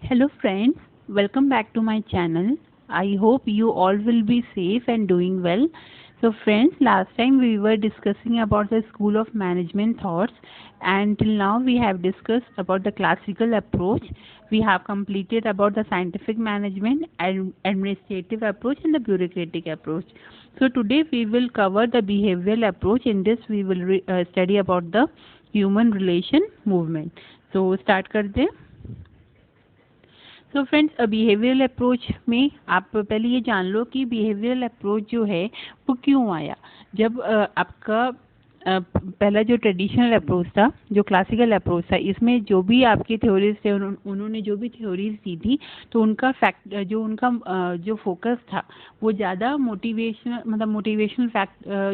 Hello friends, welcome back to my channel. I hope you all will be safe and doing well. So friends, last time we were discussing about the School of Management thoughts, and till now we have discussed about the classical approach. We have completed about the scientific management and administrative approach and the bureaucratic approach. So today we will cover the behavioral approach. In this we will study about the human relation movement. So start करते हैं. So friends, behavioural approach में आप पहले ये जान लो कि behavioural approach जो है वो क्यों आया. जब आपका पहला जो ट्रेडिशनल अप्रोच था, जो क्लासिकल अप्रोच था, इसमें जो भी आपके थ्योरीज थे उन्होंने जो भी थ्योरीज दी थी, तो उनका जो फोकस था वो ज़्यादा मोटिवेशनल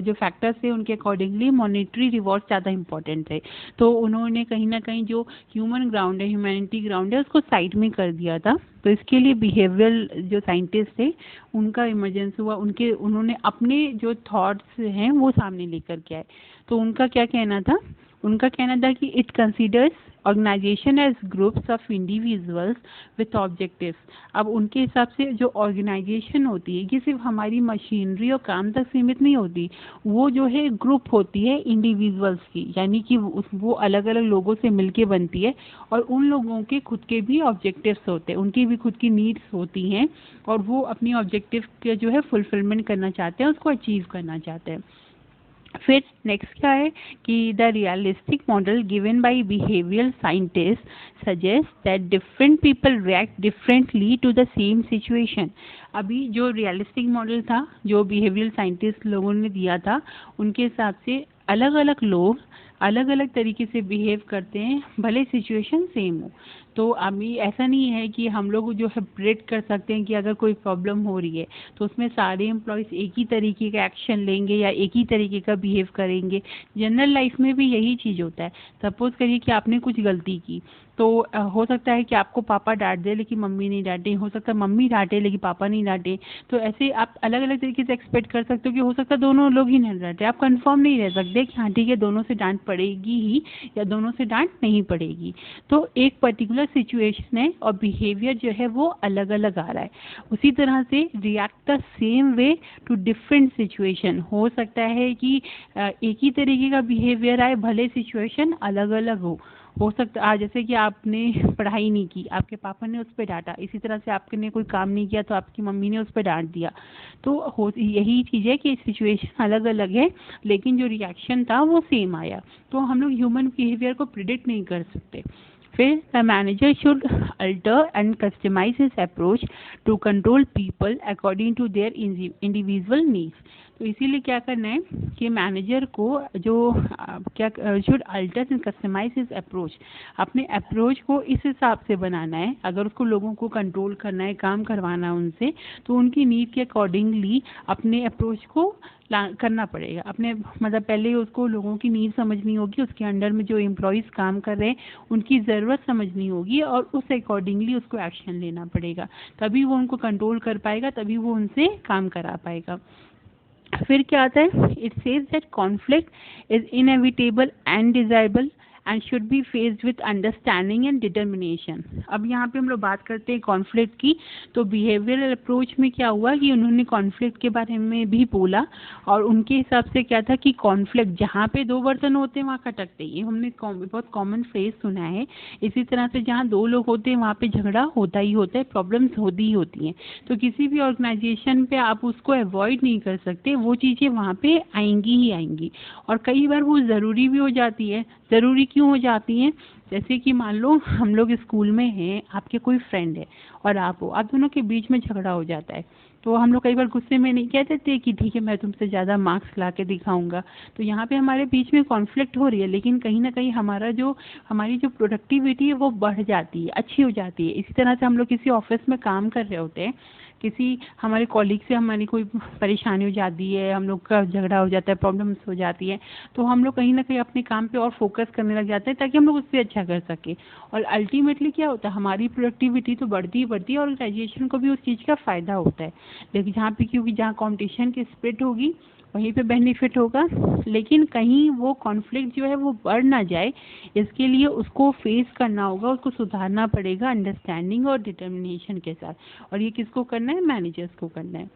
जो फैक्टर्स थे उनके अकॉर्डिंगली मॉनेटरी रिवॉर्ड ज़्यादा इंपॉर्टेंट थे. तो उन्होंने कहीं ना कहीं जो ह्यूमन ग्राउंड है, ह्यूमैनिटी ग्राउंड है, उसको साइड में कर दिया था. तो इसके लिए बिहेवियरल जो साइंटिस्ट थे उनका इमरजेंस हुआ. उन्होंने अपने जो थॉट्स हैं वो सामने लेकर के आए. तो उनका क्या कहना था? उनका कहना था कि it considers organisation as groups of individuals with objectives. अब उनके हिसाब से जो ऑर्गेनाइजेशन होती है ये सिर्फ हमारी मशीनरी और काम तक सीमित नहीं होती. वो जो है ग्रुप होती है इंडिविजुअल्स की, यानी कि वो अलग अलग लोगों से मिलके बनती है, और उन लोगों के खुद के भी ऑब्जेक्टिव्स होते हैं, उनकी भी खुद की नीड्स होती हैं, और वो अपनी ऑब्जेक्टिव के जो है फुलफिलमेंट करना चाहते हैं, उसको अचीव करना चाहते हैं. फिर नेक्स्ट क्या है कि the realistic model given by behavioural scientist suggest that different people react differently to the same situation. अभी जो रियलिस्टिक मॉडल था, जो बिहेवियरल साइंटिस्ट लोगों ने दिया था, उनके हिसाब से अलग अलग लोग अलग अलग तरीके से बिहेव करते हैं, भले सिचुएशन सेम हो. तो अभी ऐसा नहीं है कि हम लोग जो है प्रेडिक्ट कर सकते हैं कि अगर कोई प्रॉब्लम हो रही है तो उसमें सारे एम्प्लॉयज़ एक ही तरीके का एक्शन लेंगे या एक ही तरीके का बिहेव करेंगे. जनरल लाइफ में भी यही चीज़ होता है. सपोज़ करिए कि आपने कुछ गलती की, तो हो सकता है कि आपको पापा डांट दे लेकिन मम्मी नहीं डांटे, हो सकता है मम्मी डांटे लेकिन पापा नहीं डांटे. तो ऐसे आप अलग अलग तरीके से एक्सपेक्ट कर सकते हो कि हो सकता है दोनों लोग ही नहीं डांटे. आप कंफर्म नहीं रह सकते कि हाँ ठीक है दोनों से डांट पड़ेगी ही या दोनों से डांट नहीं पड़ेगी. तो एक पर्टिकुलर सिचुएशन है और बिहेवियर जो है वो अलग अलग आ रहा है. उसी तरह से react the same way to different situation. हो सकता है कि एक ही तरीके का बिहेवियर आए, भले सिचुएशन अलग अलग हो सकता है जैसे कि आपने पढ़ाई नहीं की, आपके पापा ने उस पर डांटा. इसी तरह से आपने कोई काम नहीं किया तो आपकी मम्मी ने उस पर डांट दिया. तो यही चीज़ है कि सिचुएशन अलग अलग है लेकिन जो रिएक्शन था वो सेम आया. तो हम लोग ह्यूमन बिहेवियर को प्रिडिक्ट नहीं कर सकते. फिर the manager should alter and customise his approach to control people according to their individual needs. तो इसीलिए क्या करना है कि मैनेजर को जो क्या should alter and customise his approach, अपने अप्रोच को इस हिसाब से बनाना है. अगर उसको लोगों को कंट्रोल करना है, काम करवाना है उनसे, तो उनकी नीड के अकॉर्डिंगली अपने अप्रोच को करना पड़ेगा. अपने पहले उसको लोगों की नीड समझनी होगी, उसके अंडर में जो एम्प्लॉयज़ काम कर रहे हैं उनकी ज़रूरत समझनी होगी और उस अकॉर्डिंगली उसको एक्शन लेना पड़ेगा. तभी वो उनको कंट्रोल कर पाएगा, तभी वो उनसे काम करा पाएगा. फिर क्या आता है? It says that conflict is inevitable and desirable and should be faced with understanding and determination. अब यहाँ पे हम लोग बात करते हैं कॉन्फ्लिक्ट की. तो बिहेवियरल अप्रोच में क्या हुआ कि उन्होंने कॉन्फ्लिक्ट के बारे में भी बोला, और उनके हिसाब से क्या था कि कॉन्फ्लिक्ट जहाँ पे दो बर्तन होते हैं वहाँ खटकते हैं. ये हमने बहुत कॉमन फ्रेज सुना है. इसी तरह से जहाँ दो लोग होते हैं वहाँ पे झगड़ा होता ही होता है, प्रॉब्लम्स होती ही होती हैं. तो किसी भी ऑर्गेनाइजेशन पे आप उसको अवॉइड नहीं कर सकते, वो चीज़ें वहाँ पे आएंगी ही आएंगी. और कई बार वो ज़रूरी भी हो जाती है. ज़रूरी क्यों हो जाती हैं? जैसे कि मान लो हम लोग स्कूल में हैं, आपके कोई फ्रेंड है और आप हो, आप दोनों के बीच में झगड़ा हो जाता है. तो हम लोग कई बार गुस्से में नहीं कह देते कि ठीक है मैं तुमसे ज़्यादा मार्क्स ला के दिखाऊंगा. तो यहाँ पे हमारे बीच में कॉन्फ्लिक्ट हो रही है, लेकिन कहीं ना कहीं हमारी जो प्रोडक्टिविटी है वो बढ़ जाती है, अच्छी हो जाती है. इसी तरह से हम लोग किसी ऑफिस में काम कर रहे होते हैं, किसी हमारे कॉलीग से हमारी कोई परेशानी हो जाती है, हम लोग का झगड़ा हो जाता है, प्रॉब्लम्स हो जाती है, तो हम लोग कहीं ना कहीं अपने काम पे और फोकस करने लग जाते हैं ताकि हम लोग उस पर अच्छा कर सके। और अल्टीमेटली क्या होता है, हमारी प्रोडक्टिविटी तो बढ़ती ही बढ़ती है, ऑर्गेनाइजेशन को भी उस चीज़ का फ़ायदा होता है। लेकिन क्योंकि जहाँ कॉम्पिटिशन की स्पिरिट होगी वहीं पे बेनिफिट होगा, लेकिन कहीं वो कॉन्फ्लिक्ट जो है वो बढ़ ना जाए, इसके लिए उसको फेस करना होगा, उसको सुधारना पड़ेगा अंडरस्टैंडिंग और डिटर्मिनेशन के साथ। और ये किसको करना है, मैनेजर्स को करना है।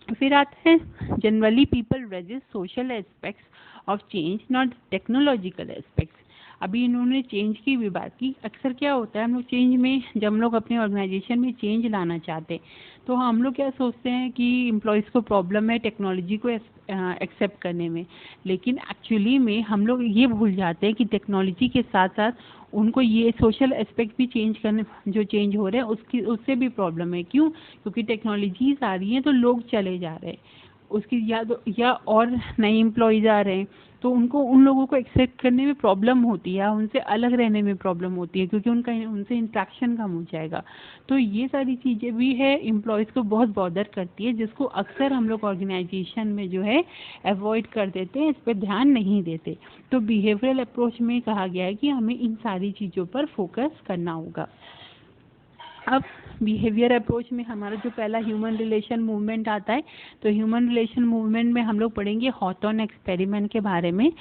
फिर आता है generally people resist social aspects of change not technological aspects. अभी इन्होंने चेंज की भी बात की। अक्सर क्या होता है, हम लोग चेंज में, जब हम लोग अपने ऑर्गेनाइजेशन में चेंज लाना चाहते हैं तो हम लोग क्या सोचते हैं कि एम्प्लॉयज़ को प्रॉब्लम है टेक्नोलॉजी को एक्सेप्ट करने में, लेकिन एक्चुअली में हम लोग ये भूल जाते हैं कि टेक्नोलॉजी के साथ साथ उनको ये सोशल एस्पेक्ट भी चेंज करने, जो चेंज हो रहे हैं उससे भी प्रॉब्लम है। क्यों? क्योंकि टेक्नोलॉजीज आ रही हैं तो लोग चले जा रहे हैं, उसकी या और नए एम्प्लॉयज़ आ रहे हैं तो उन लोगों को एक्सेप्ट करने में प्रॉब्लम होती है, उनसे अलग रहने में प्रॉब्लम होती है, क्योंकि उनसे इंट्रैक्शन कम हो जाएगा। तो ये सारी चीज़ें भी है, एम्प्लॉयज़ को बहुत बॉदर करती है, जिसको अक्सर हम लोग ऑर्गेनाइजेशन में जो है अवॉइड कर देते हैं, इस पर ध्यान नहीं देते। तो बिहेवियरल अप्रोच में कहा गया है कि हमें इन सारी चीज़ों पर फोकस करना होगा। अब बिहेवियर अप्रोच में हमारा जो पहला ह्यूमन रिलेशन मूवमेंट आता है, तो ह्यूमन रिलेशन मूवमेंट में हम लोग पढ़ेंगे हॉथॉर्न एक्सपेरिमेंट के बारे में।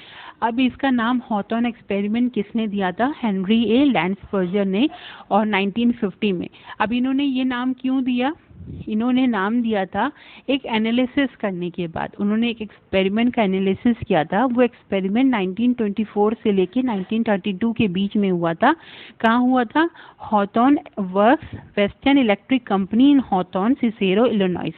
अब इसका नाम हॉथॉर्न एक्सपेरिमेंट किसने दिया था? हेनरी ए लैंडसबर्गर ने, और 1950 में। अब इन्होंने ये नाम क्यों दिया? इन्होंने नाम दिया था एक एनालिसिस करने के बाद, उन्होंने एक एक्सपेरिमेंट का एनालिसिस किया था। वो एक्सपेरिमेंट 1924 से लेके 1932 के बीच में हुआ था। कहाँ हुआ था? Hawthorne works western electric company इन हॉथॉर्न, सिसेरो, इलिनॉइस।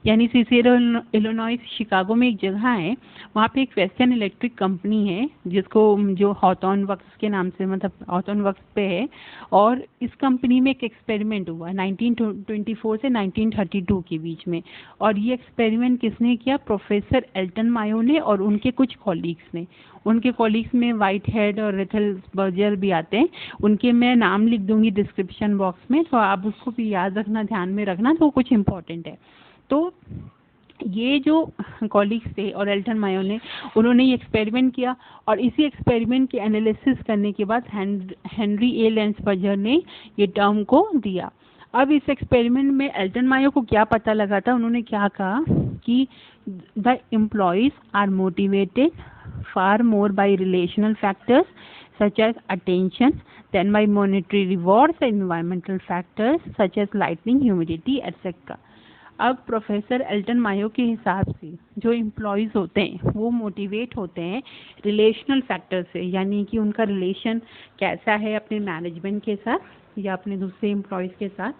यानी सिसेरो, इलिनॉइस शिकागो में एक जगह है, वहाँ पे एक वेस्टर्न इलेक्ट्रिक कंपनी है जिसको जो हॉथॉर्न वर्क्स के नाम से, मतलब हॉथॉर्न वर्क्स पे है। और इस कंपनी में एक एक्सपेरिमेंट हुआ 1924 से 1932 के बीच में। और ये एक्सपेरिमेंट किसने किया? प्रोफेसर एल्टन मायो ने और उनके कुछ कॉलीग्स ने। उनके कॉलीग्स में वाइट हेड और रेथलसबर्गर भी आते हैं, उनके मैं नाम लिख दूंगी डिस्क्रिप्शन बॉक्स में, तो आप उसको भी याद रखना, ध्यान में रखना, तो कुछ इंपॉर्टेंट है। तो ये जो कॉलीग्स थे और एल्टन मायो ने, उन्होंने ये एक्सपेरिमेंट किया, और इसी एक्सपेरिमेंट के एनालिसिस करने के बाद हेनरी ए लैंडसबर्गर ने ये टर्म को दिया। अब इस एक्सपेरिमेंट में एल्टन मायो को क्या पता लगा था? उन्होंने क्या कहा कि the employees are motivated far more by relational factors such as attention than by monetary rewards and environmental factors such as lighting, humidity, etc. अब प्रोफेसर एल्टन मायो के हिसाब से जो एम्प्लॉयज़ होते हैं वो मोटिवेट होते हैं रिलेशनल फैक्टर से, यानी कि उनका रिलेशन कैसा है अपने मैनेजमेंट के साथ या अपने दूसरे एम्प्लॉयज़ के साथ।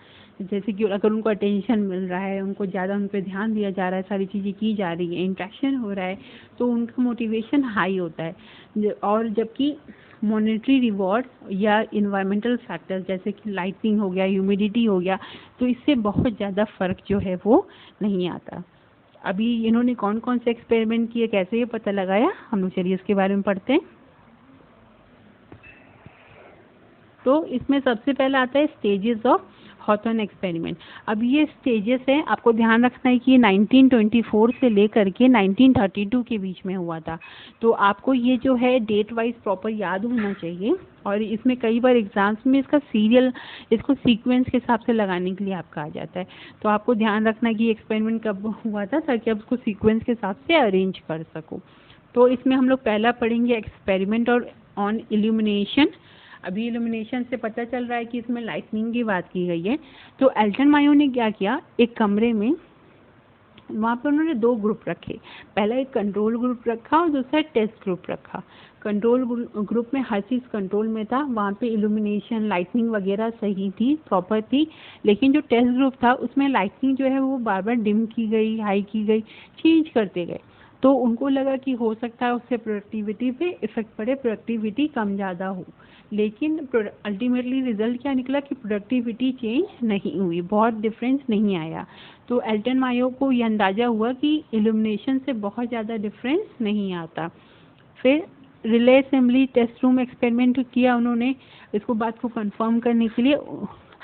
जैसे कि अगर उनको अटेंशन मिल रहा है, उनको ज़्यादा उन पर ध्यान दिया जा रहा है, सारी चीज़ें की जा रही है, इंट्रैक्शन हो रहा है, तो उनका मोटिवेशन हाई होता है। और जबकि मॉनेटरी रिवॉर्ड या इन्वायरमेंटल फैक्टर्स जैसे कि लाइटिंग हो गया, ह्यूमिडिटी हो गया, तो इससे बहुत ज़्यादा फ़र्क जो है वो नहीं आता। अभी इन्होंने कौन कौन से एक्सपेरिमेंट किए, कैसे ये पता लगाया, हम लोग चलिए इसके बारे में पढ़ते हैं। तो इसमें सबसे पहला आता है स्टेजेस ऑफ हॉथॉर्न एक्सपेरिमेंट। अब ये स्टेजेस हैं, आपको ध्यान रखना है कि ये 1924 से लेकर के 1932 के बीच में हुआ था। तो आपको ये जो है डेट वाइज प्रॉपर याद होना चाहिए, और इसमें कई बार एग्जाम्स में इसको सीक्वेंस के हिसाब से लगाने के लिए आपका आ जाता है। तो आपको ध्यान रखना है कि एक्सपेरिमेंट कब हुआ था, ताकि आप उसको सीक्वेंस के हिसाब से अरेंज कर सको। तो इसमें हम लोग पहला पढ़ेंगे एक्सपेरिमेंट और ऑन इल्यूमिनेशन। अभी इल्यूमिनेशन से पता चल रहा है कि इसमें लाइटनिंग की बात की गई है। तो एल्टन मायो ने क्या किया, एक कमरे में वहाँ पर उन्होंने दो ग्रुप रखे। पहला एक कंट्रोल ग्रुप रखा और दूसरा टेस्ट ग्रुप रखा। कंट्रोल ग्रुप में हर चीज़ कंट्रोल में था, वहाँ पे इल्यूमिनेशन, लाइटनिंग वगैरह सही थी, प्रॉपर थी। लेकिन जो टेस्ट ग्रुप था उसमें लाइटनिंग जो है वो बार बार डिम की गई, हाई की गई, चेंज करते गए। तो उनको लगा कि हो सकता है उससे प्रोडक्टिविटी पे इफेक्ट पड़े, प्रोडक्टिविटी कम ज़्यादा हो। लेकिन अल्टीमेटली रिजल्ट क्या निकला कि प्रोडक्टिविटी चेंज नहीं हुई, बहुत डिफरेंस नहीं आया। तो एल्टन मायो को ये अंदाज़ा हुआ कि इल्यूमिनेशन से बहुत ज़्यादा डिफरेंस नहीं आता। फिर relay assembly test room experiment किया उन्होंने, इसको बात को कंफर्म करने के लिए।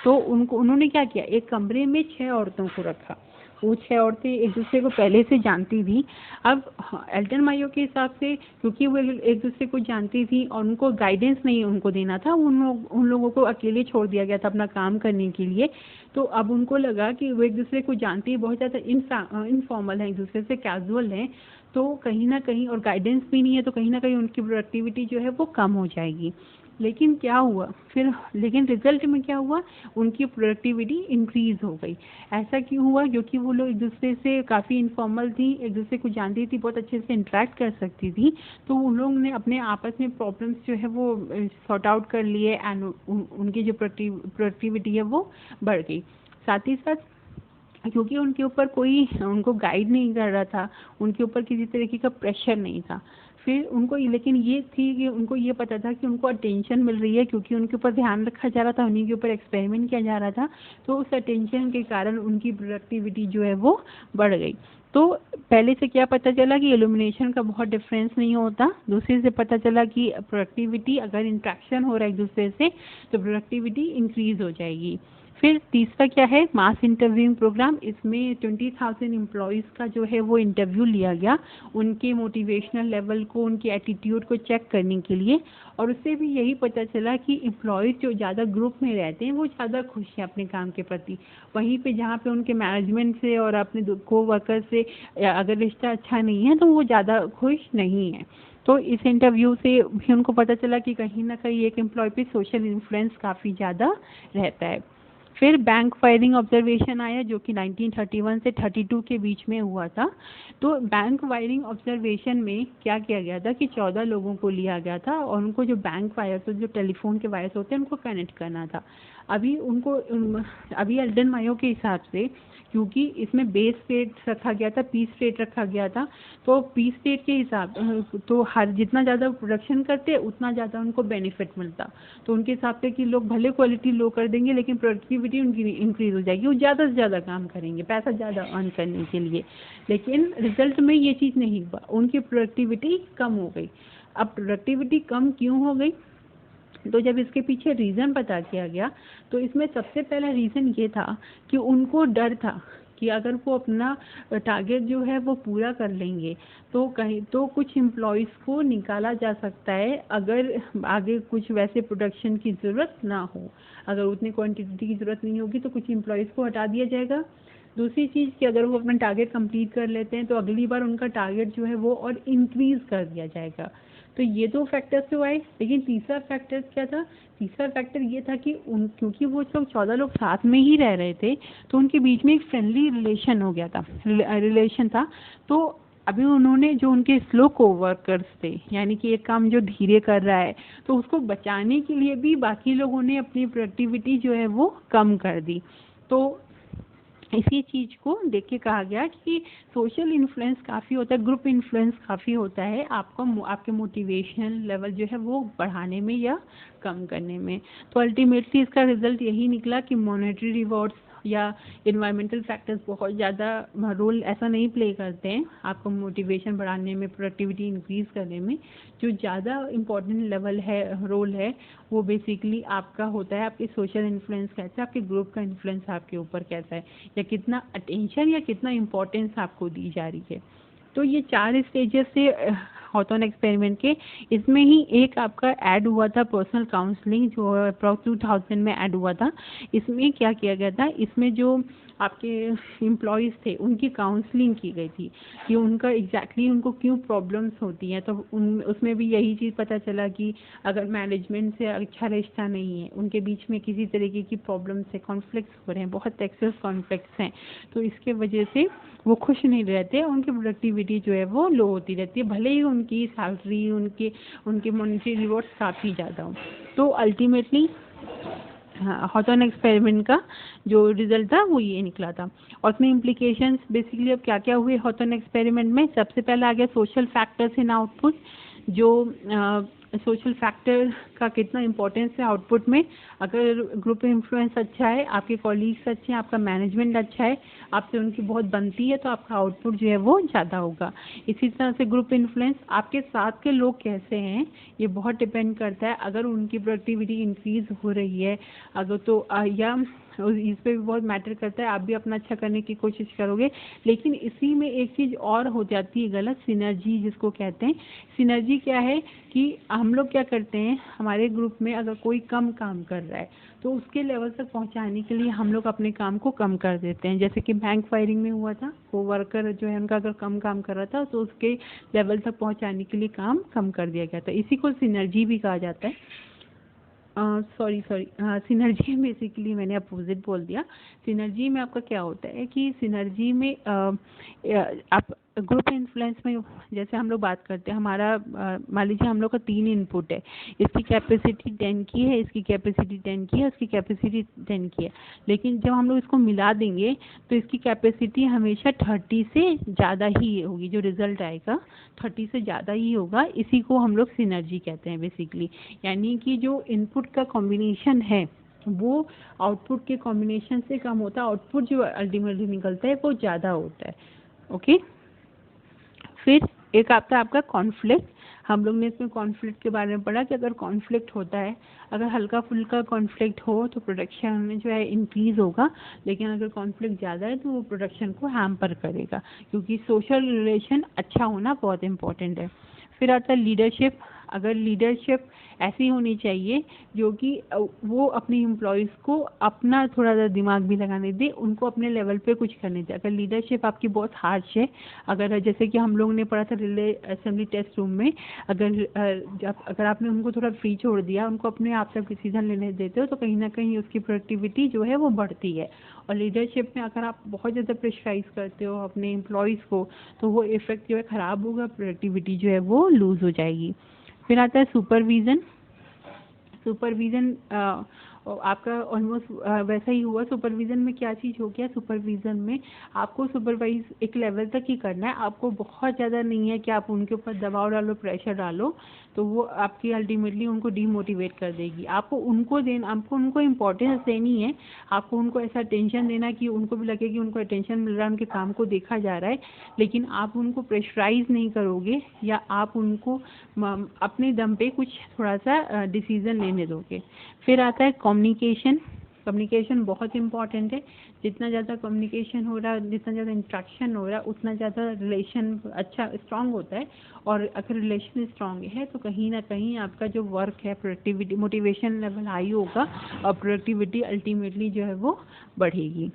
तो उन्होंने क्या किया, एक कमरे में 6 औरतों को रखा। वो 6 औरतें एक दूसरे को पहले से जानती थी। अब एल्टन मायो के हिसाब से, क्योंकि वो एक दूसरे को जानती थी और उनको गाइडेंस नहीं उनको देना था, उन लोगों को अकेले छोड़ दिया गया था अपना काम करने के लिए। तो अब उनको लगा कि वो एक दूसरे को जानती है, बहुत ज़्यादा इनफॉर्मल है, एक दूसरे से कैजुअल है, तो कहीं ना कहीं, और गाइडेंस भी नहीं है, तो कहीं ना कहीं उनकी प्रोडक्टिविटी जो है वो कम हो जाएगी। लेकिन क्या हुआ फिर, लेकिन रिजल्ट में क्या हुआ, उनकी प्रोडक्टिविटी इंक्रीज हो गई। ऐसा क्यों हुआ, क्योंकि वो लोग एक दूसरे से काफ़ी इनफॉर्मल थी, एक दूसरे को जानती थी, बहुत अच्छे से इंटरेक्ट कर सकती थी। तो उन लोगों ने अपने आपस में प्रॉब्लम्स जो है वो सॉर्ट आउट कर लिए, एंड उनकी जो प्रोडक्टिविटी है वो बढ़ गई। साथ ही साथ क्योंकि उनके ऊपर कोई उनको गाइड नहीं कर रहा था, उनके ऊपर किसी तरीके का प्रेशर नहीं था, फिर उनको, लेकिन ये थी कि उनको ये पता था कि उनको अटेंशन मिल रही है, क्योंकि उनके ऊपर ध्यान रखा जा रहा था, उन्हीं के ऊपर एक्सपेरिमेंट किया जा रहा था, तो उस अटेंशन के कारण उनकी प्रोडक्टिविटी जो है वो बढ़ गई। तो पहले से क्या पता चला कि इल्यूमिनेशन का बहुत डिफरेंस नहीं होता। दूसरे से पता चला कि प्रोडक्टिविटी, अगर इंट्रैक्शन हो रहा है एक दूसरे से, तो प्रोडक्टिविटी इंक्रीज हो जाएगी। फिर तीसरा क्या है, मास इंटरव्यूइंग प्रोग्राम। इसमें 20,000 एम्प्लॉयज़ का जो है वो इंटरव्यू लिया गया, उनके मोटिवेशनल लेवल को, उनके एटीट्यूड को चेक करने के लिए। और उससे भी यही पता चला कि एम्प्लॉयज़ जो ज़्यादा ग्रुप में रहते हैं वो ज़्यादा खुश हैं अपने काम के प्रति। वहीं पे जहाँ पे उनके मैनेजमेंट से और अपने को वर्कर से अगर रिश्ता अच्छा नहीं है, तो वो ज़्यादा खुश नहीं है। तो इस इंटरव्यू से भी उनको पता चला कि कहीं ना कहीं एक एम्प्लॉय पे सोशल इन्फ्लुएंस काफ़ी ज़्यादा रहता है। फिर बैंक फायरिंग ऑब्जर्वेशन आया, जो कि 1931 से 32 के बीच में हुआ था। तो बैंक फायरिंग ऑब्जर्वेशन में क्या किया गया था कि 14 लोगों को लिया गया था और उनको जो बैंक वायर्स, जो टेलीफोन के वायर्स होते हैं, उनको कनेक्ट करना था। अभी एल्टन मायो के हिसाब से, क्योंकि इसमें बेस रेट रखा गया था, पीस रेट रखा गया था, तो पीस रेट के हिसाब, तो हर जितना ज़्यादा प्रोडक्शन करते उतना ज़्यादा उनको बेनिफिट मिलता। तो उनके हिसाब से कि लोग भले क्वालिटी लो कर देंगे, लेकिन प्रोडक्टिविटी उनकी इंक्रीज हो जाएगी, वो ज़्यादा से ज़्यादा काम करेंगे पैसा ज़्यादा अर्न करने के लिए। लेकिन रिजल्ट में ये चीज़ नहीं हुआ, उनकी प्रोडक्टिविटी कम हो गई। अब प्रोडक्टिविटी कम क्यों हो गई, तो जब इसके पीछे रीज़न पता किया गया, तो इसमें सबसे पहला रीज़न ये था कि उनको डर था कि अगर वो अपना टारगेट जो है वो पूरा कर लेंगे, तो कहीं तो कुछ एम्प्लॉयज़ को निकाला जा सकता है, अगर आगे कुछ वैसे प्रोडक्शन की ज़रूरत ना हो, अगर उतनी क्वांटिटी की ज़रूरत नहीं होगी, तो कुछ एम्प्लॉयज़ को हटा दिया जाएगा। दूसरी चीज़ कि अगर वो अपना टारगेट कंप्लीट कर लेते हैं, तो अगली बार उनका टारगेट जो है वो और इंक्रीज़ कर दिया जाएगा। तो ये 2 फैक्टर्स तो आए, लेकिन तीसरा फैक्टर क्या था, तीसरा फैक्टर ये था कि क्योंकि वो लोग 14 लोग साथ में ही रह रहे थे, तो उनके बीच में एक फ्रेंडली रिलेशन हो गया था, रिलेशन था। तो अभी उन्होंने, जो उनके स्लो कोवर्कर्स थे, यानी कि एक काम जो धीरे कर रहा है, तो उसको बचाने के लिए भी बाकी लोगों ने अपनी प्रोडक्टिविटी जो है वो कम कर दी। तो इसी चीज़ को देख के कहा गया कि सोशल इन्फ्लुएंस काफ़ी होता है, ग्रुप इन्फ्लुएंस काफ़ी होता है आपको, आपके मोटिवेशन लेवल जो है वो बढ़ाने में या कम करने में। तो अल्टीमेटली इसका रिजल्ट यही निकला कि मॉनेटरी रिवॉर्ड्स या इन्वायरमेंटल फैक्टर्स बहुत ज़्यादा रोल ऐसा नहीं प्ले करते हैं आपको मोटिवेशन बढ़ाने में, प्रोडक्टिविटी इंक्रीज़ करने में। जो ज़्यादा इम्पोर्टेंट लेवल है, रोल है, वो बेसिकली आपका होता है आपके सोशल इन्फ्लुएंस कैसा है, आपके ग्रुप का इन्फ्लुएंस आपके ऊपर कैसा है, या कितना अटेंशन या कितना इम्पोर्टेंस आपको दी जा रही है। तो ये 4 स्टेजेस से हॉथॉर्न एक्सपेरिमेंट के, इसमें ही एक आपका ऐड हुआ था पर्सनल काउंसलिंग, जो अप्रॉक्स 2000 में ऐड हुआ था। इसमें क्या किया गया था, इसमें जो आपके एम्प्लॉयज़ थे उनकी काउंसलिंग की गई थी कि उनका एग्जैक्टली उनको क्यों प्रॉब्लम्स होती हैं। तो उसमें भी यही चीज़ पता चला कि अगर मैनेजमेंट से अच्छा रिश्ता नहीं है, उनके बीच में किसी तरीके की प्रॉब्लम्स है, कॉन्फ्लिक्ट्स हो रहे हैं, बहुत एक्सेस कॉन्फ्लिक्ट्स हैं, तो इसके वजह से वो खुश नहीं रहते, उनकी प्रोडक्टिविटी जो है वो लो होती रहती है, भले ही उनकी सैलरी, उनके मॉनेटरी रिवॉर्ड्स काफ़ी ज़्यादा हो। तो अल्टीमेटली हॉथॉर्न एक्सपेरिमेंट का जो रिजल्ट था वो ये निकला था। और उसमें इम्प्लीकेशंस बेसिकली अब क्या क्या हुए हॉथॉर्न एक्सपेरिमेंट में, सबसे पहले आ गया सोशल फैक्टर्स इन आउटपुट। जो सोशल फैक्टर का कितना इम्पोर्टेंस है आउटपुट में। अगर ग्रुप इन्फ्लुएंस अच्छा है, आपके कॉलीग्स अच्छे हैं, आपका मैनेजमेंट अच्छा है, आपसे उनकी बहुत बनती है, तो आपका आउटपुट जो है वो ज़्यादा होगा। इसी तरह से ग्रुप इन्फ्लुएंस, आपके साथ के लोग कैसे हैं ये बहुत डिपेंड करता है। अगर उनकी प्रोडक्टिविटी इंक्रीज़ हो रही है अगर तो या इस पे भी बहुत मैटर करता है, आप भी अपना अच्छा करने की कोशिश करोगे। लेकिन इसी में एक चीज़ और हो जाती है गलत, सिनर्जी जिसको कहते हैं। सिनर्जी क्या है कि हम लोग क्या करते हैं, हमारे ग्रुप में अगर कोई कम काम कर रहा है तो उसके लेवल तक पहुंचाने के लिए हम लोग अपने काम को कम कर देते हैं। जैसे कि बैंक फायरिंग में हुआ था, वो वर्कर जो है उनका अगर कम काम कर रहा था तो उसके लेवल तक पहुंचाने के लिए काम कम कर दिया गया था। इसी को सिनर्जी भी कहा जाता है। सॉरी सिनर्जी में बेसिकली मैंने अपोजिट बोल दिया। सिनर्जी में आपका क्या होता है कि सिनर्जी में आप ग्रुप इन्फ्लुएंस में जैसे हम लोग बात करते हैं, हमारा मान लीजिए हम लोग का 3 इनपुट है, इसकी कैपेसिटी 10 की है, इसकी कैपेसिटी 10 की है, इसकी कैपेसिटी 10 की है। लेकिन जब हम लोग इसको मिला देंगे तो इसकी कैपेसिटी हमेशा 30 से ज़्यादा ही होगी, जो रिजल्ट आएगा 30 से ज़्यादा ही होगा। इसी को हम लोग सिनर्जी कहते हैं बेसिकली। यानी कि जो इनपुट का कॉम्बिनेशन है वो आउटपुट के कॉम्बिनेशन से कम होता है, आउटपुट जो अल्टीमेटली निकलता है वो ज़्यादा होता है। ओके, फिर एक आता है आपका कॉन्फ्लिक्ट। हम लोग ने इसमें कॉन्फ्लिक्ट के बारे में पढ़ा कि अगर कॉन्फ्लिक्ट होता है, अगर हल्का फुल्का कॉन्फ्लिक्ट हो तो प्रोडक्शन में जो है इंक्रीज़ होगा, लेकिन अगर कॉन्फ्लिक्ट ज़्यादा है तो वो प्रोडक्शन को हैम्पर करेगा, क्योंकि सोशल रिलेशन अच्छा होना बहुत इम्पोर्टेंट है। फिर आता है लीडरशिप। अगर लीडरशिप ऐसी होनी चाहिए जो कि वो अपनी एम्प्लॉयज़ को अपना थोड़ा सा दिमाग भी लगाने दे, उनको अपने लेवल पे कुछ करने दे। अगर लीडरशिप आपकी बहुत हार्श है, अगर जैसे कि हम लोग ने पढ़ा था रिले असेंबली टेस्ट रूम में, अगर आपने उनको थोड़ा फ्री छोड़ दिया, उनको अपने आप तक डिसीजन लेने देते हो, तो कहीं ना कहीं उसकी प्रोडक्टिविटी जो है वो बढ़ती है। और लीडरशिप में अगर आप बहुत ज़्यादा प्रेशराइज करते हो अपने एम्प्लॉयज़ को, तो वो इफेक्ट जो है ख़राब होगा, प्रोडक्टिविटी जो है वो लूज़ हो जाएगी। फिर आता है सुपरविज़न। सुपरविज़न आपका ऑलमोस्ट वैसा ही हुआ। सुपरविज़न में क्या चीज़ हो गया, सुपरविज़न में आपको सुपरवाइज एक लेवल तक ही करना है, आपको बहुत ज़्यादा नहीं है कि आप उनके ऊपर दबाव डालो, प्रेशर डालो, तो वो आपकी अल्टीमेटली उनको डीमोटिवेट कर देगी। आपको उनको इम्पोर्टेंस देनी है, आपको उनको ऐसा अटेंशन देना कि उनको भी लगे कि उनको अटेंशन मिल रहा है, उनके काम को देखा जा रहा है, लेकिन आप उनको प्रेशराइज नहीं करोगे या आप उनको अपने दम पे कुछ थोड़ा सा डिसीज़न लेने दोगे। फिर आता है कम्युनिकेशन। कम्युनिकेशन बहुत इंपॉर्टेंट है। जितना ज़्यादा कम्युनिकेशन हो रहा है, जितना ज़्यादा इंट्रैक्शन हो रहा है, उतना ज़्यादा रिलेशन अच्छा स्ट्रांग होता है। और अगर रिलेशन स्ट्रांग है तो कहीं ना कहीं आपका जो वर्क है, प्रोडक्टिविटी, मोटिवेशन लेवल हाई होगा और प्रोडक्टिविटी अल्टीमेटली जो है वो बढ़ेगी।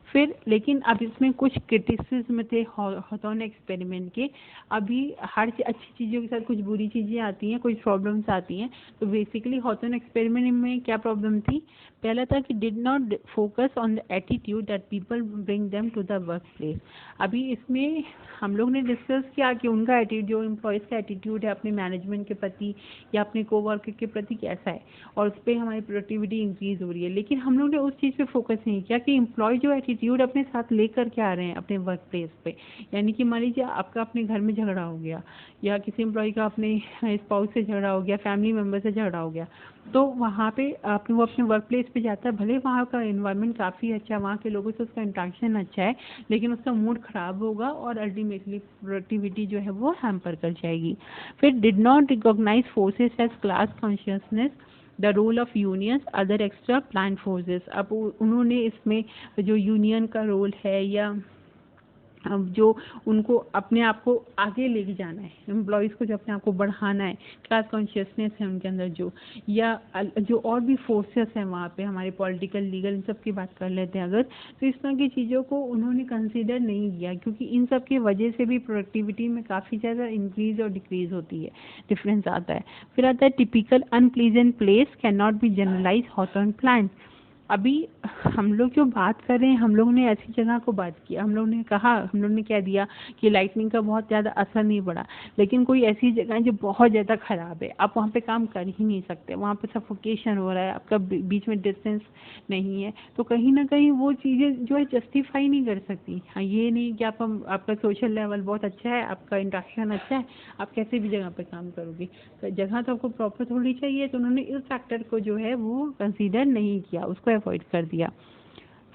फिर लेकिन अब इसमें कुछ क्रिटिसिज्म थे हॉथॉर्न एक्सपेरिमेंट के। अभी हर अच्छी चीज़ों के साथ कुछ बुरी चीज़ें आती हैं, कुछ प्रॉब्लम्स आती हैं। तो बेसिकली हॉथॉर्न एक्सपेरिमेंट में क्या प्रॉब्लम थी, पहला था कि did not focus on the attitude that people bring them to the work place. अभी इसमें हम लोग ने डिस्कस किया कि उनका एटीट्यूड, जो एम्प्लॉयज़ का एटीट्यूड है अपने मैनेजमेंट के प्रति या अपने कोवर्कर के प्रति कैसा है, और उस पर हमारी प्रोडक्टिविटी इंक्रीज़ हो रही है। लेकिन हम लोग ने उस चीज़ पे फोकस नहीं किया कि एम्प्लॉय जो एटीट्यूड अपने साथ लेकर के आ रहे हैं अपने वर्क प्लेस पे। यानी कि मान लीजिए आपका अपने घर में झगड़ा हो गया, या किसी एम्प्लॉय का अपने स्पाउस से झगड़ा हो गया, फैमिली मेम्बर से झगड़ा हो गया, तो वहाँ पे वो अपने वर्क प्लेस पे जाता है, भले वहाँ का एनवायरनमेंट काफ़ी अच्छा है, वहाँ के लोगों से उसका इंट्रैक्शन अच्छा है, लेकिन उसका मूड ख़राब होगा और अल्टीमेटली प्रोडक्टिविटी जो है वो हैम्पर कर जाएगी। फिर did not recognise forces as class consciousness, the role of unions, other extra plan forces. अब उन्होंने इसमें जो यूनियन का रोल है या जो उनको अपने आप को आगे लेके जाना है, एम्प्लॉयज़ को जो अपने आप को बढ़ाना है, क्लास कॉन्शियसनेस है उनके अंदर या जो और भी फोर्सेस हैं वहाँ पे, हमारे पॉलिटिकल, लीगल, इन सब की बात कर लेते हैं अगर, तो इस तरह की चीज़ों को उन्होंने कंसीडर नहीं किया, क्योंकि इन सब की वजह से भी प्रोडक्टिविटी में काफ़ी ज़्यादा इंक्रीज़ और डिक्रीज़ होती है, डिफरेंस आता है। फिर आता है typical unpleasant place can not be generalise Hawthorne plan. अभी हम लोग जो बात कर रहे हैं, हम लोग ने ऐसी जगह को बात किया, हम लोग ने कहा, हम लोग ने क्या दिया कि लाइटनिंग का बहुत ज़्यादा असर नहीं पड़ा, लेकिन कोई ऐसी जगह है जो बहुत ज़्यादा ख़राब है, आप वहाँ पे काम कर ही नहीं सकते, वहाँ पे सफोकेशन हो रहा है, आपका बीच में डिस्टेंस नहीं है, तो कहीं ना कहीं वो चीज़ें जो है जस्टिफाई नहीं कर सकती। हाँ, ये नहीं कि आपका सोशल लेवल बहुत अच्छा है, आपका इंट्रैक्शन अच्छा है, आप कैसे भी जगह पे काम करोगे, तो जगह तो आपको प्रॉपर थोड़ी चाहिए। तो उन्होंने इस फैक्टर को जो है वो कंसीडर नहीं किया, उसको अवॉइड कर दिया।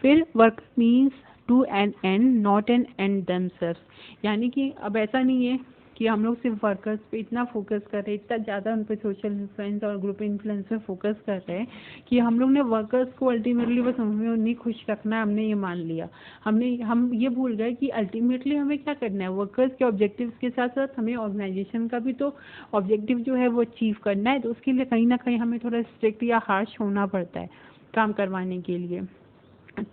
फिर works means to an end not an end themself, यानी कि अब ऐसा नहीं है कि हम लोग सिर्फ वर्कर्स पे इतना फोकस कर रहे हैं, इतना ज़्यादा उन पे सोशल इन्फ्लुएंस और ग्रुप इन्फ्लुएंस पे फोकस कर रहे हैं कि हम लोग ने वर्कर्स को अल्टीमेटली बस हमें उन्हें खुश रखना है, हमने ये मान लिया। हम ये भूल गए कि अल्टीमेटली हमें क्या करना है, वर्कर्स के ऑब्जेक्टिव्स के साथ साथ हमें ऑर्गेनाइजेशन का भी तो ऑब्जेक्टिव जो है वो अचीव करना है। तो उसके लिए कहीं ना कहीं हमें थोड़ा स्ट्रिक्ट या हार्श होना पड़ता है काम करवाने के लिए।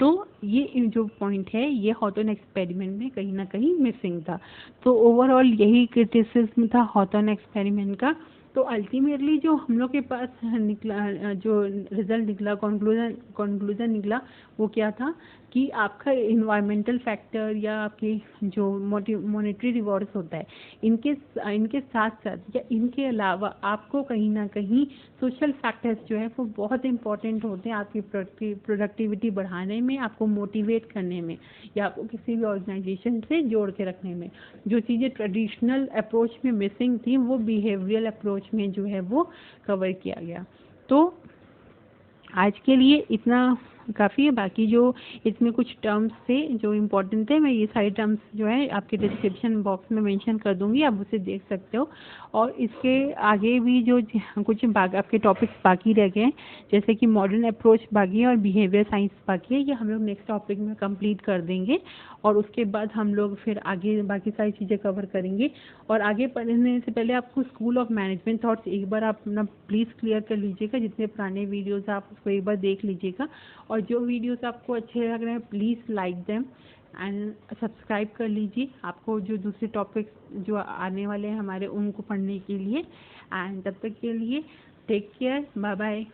तो ये जो पॉइंट है ये हॉटन एक्सपेरिमेंट में कहीं ना कहीं मिसिंग था। तो ओवरऑल यही क्रिटिसिज्म था हॉटन एक्सपेरिमेंट का। तो अल्टीमेटली जो हम लोग के पास निकला, जो रिजल्ट निकला, कंक्लूजन निकला, वो क्या था कि आपका इन्वायरमेंटल फैक्टर या आपके जो मॉनेटरी रिवॉर्ड्स होता है, इनके साथ साथ या इनके अलावा आपको कहीं ना कहीं सोशल फैक्टर्स जो है वो बहुत इंपॉर्टेंट होते हैं आपकी प्रोडक्टिविटी बढ़ाने में, आपको मोटिवेट करने में, या आपको किसी भी ऑर्गेनाइजेशन से जोड़ के रखने में। जो चीज़ें ट्रेडिशनल अप्रोच में मिसिंग थी वो बिहेवियरल अप्रोच में जो है वो कवर किया गया। तो आज के लिए इतना काफ़ी है। बाकी जो इसमें कुछ टर्म्स थे जो इम्पोर्टेंट थे, मैं ये सारे टर्म्स जो है आपके डिस्क्रिप्शन बॉक्स में मेंशन कर दूंगी, आप उसे देख सकते हो। और इसके आगे भी जो कुछ आपके टॉपिक्स बाकी रह गए हैं, जैसे कि मॉडर्न अप्रोच बाकी है और बिहेवियर साइंस बाकी है, ये हम लोग नेक्स्ट टॉपिक में कंप्लीट कर देंगे। और उसके बाद हम लोग फिर आगे बाकी सारी चीज़ें कवर करेंगे। और आगे पढ़ने से पहले आपको स्कूल ऑफ मैनेजमेंट थॉट्स एक बार आप अपना प्लीज़ क्लियर कर लीजिएगा, जितने पुराने वीडियोज़ आप उसको एक बार देख लीजिएगा। और जो वीडियोस आपको अच्छे लग रहे हैं please like them and subscribe कर लीजिए, आपको जो दूसरे टॉपिक्स जो आने वाले हैं हमारे उनको पढ़ने के लिए। एंड तब तक के लिए टेक केयर, बाय बाय।